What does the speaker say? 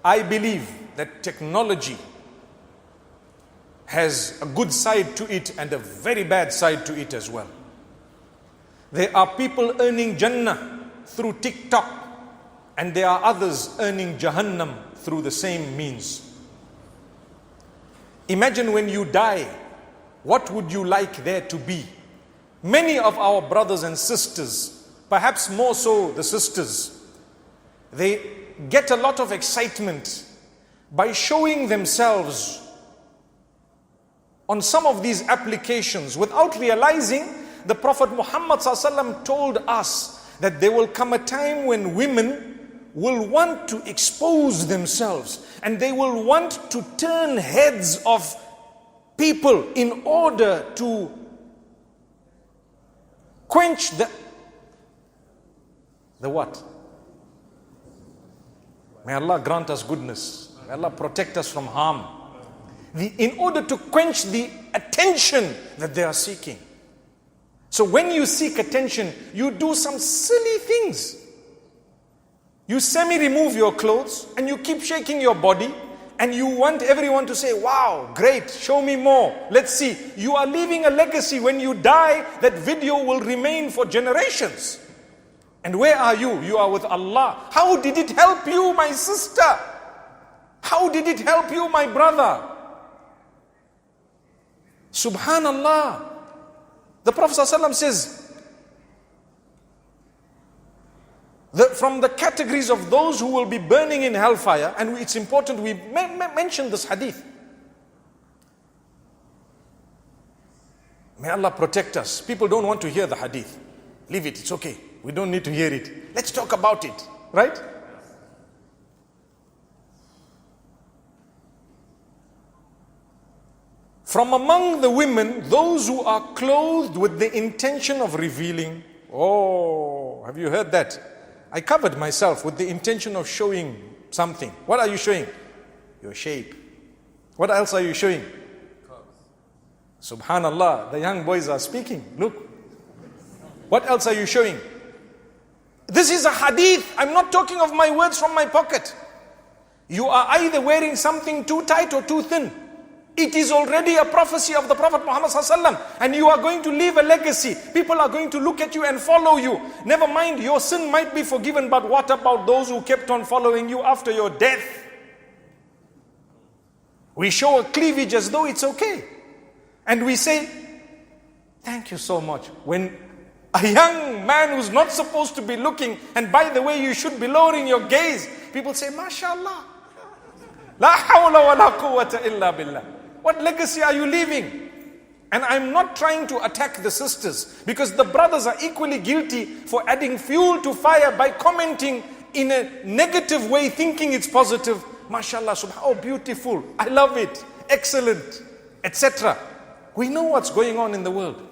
I believe that technology has a good side to it and a very bad side to it as well. There are people earning Jannah through TikTok, and there are others earning Jahannam through the same means. Imagine when you die, what would you like there to be? Many of our brothers and sisters, perhaps more so the sisters, they get a lot of excitement by showing themselves on some of these applications without realizing the Prophet Muhammad ﷺ told us that there will come a time when women will want to expose themselves and they will want to turn heads of people in order to quench the what? May Allah grant us goodness. May Allah protect us from harm. In order to quench the attention that they are seeking. So when you seek attention, you do some silly things. You semi-remove your clothes and you keep shaking your body and you want everyone to say, wow, great, show me more. Let's see. You are leaving a legacy. When you die, that video will remain for generations. And where are you? You are with Allah. How did it help you, my sister? How did it help you, my brother? Subhanallah. The Prophet ﷺ says, from the categories of those who will be burning in hellfire, and it's important we mention this hadith. May Allah protect us. People don't want to hear the hadith. Leave it, it's okay. We don't need to hear it. Let's talk about it, right? From among the women, those who are clothed with the intention of revealing. Oh, have you heard that? I covered myself with the intention of showing something. What are you showing? Your shape. What else are you showing? Subhanallah, the young boys are speaking. Look. What else are you showing? This is a hadith. I'm not talking of my words from my pocket. You are either wearing something too tight or too thin. It is already a prophecy of the Prophet Muhammad ﷺ, and you are going to leave a legacy. People are going to look at you and follow you. Never mind, your sin might be forgiven, but what about those who kept on following you after your death? We show a cleavage as though it's okay. And we say, thank you so much. When a young man who's not supposed to be looking, and by the way, you should be lowering your gaze, people say, MashaAllah. La hawla wa la quwwata illa billah. What legacy are you leaving? And I'm not trying to attack the sisters, because the brothers are equally guilty for adding fuel to fire by commenting in a negative way, thinking it's positive. MashaAllah, oh beautiful, I love it, excellent, etc. We know what's going on in the world.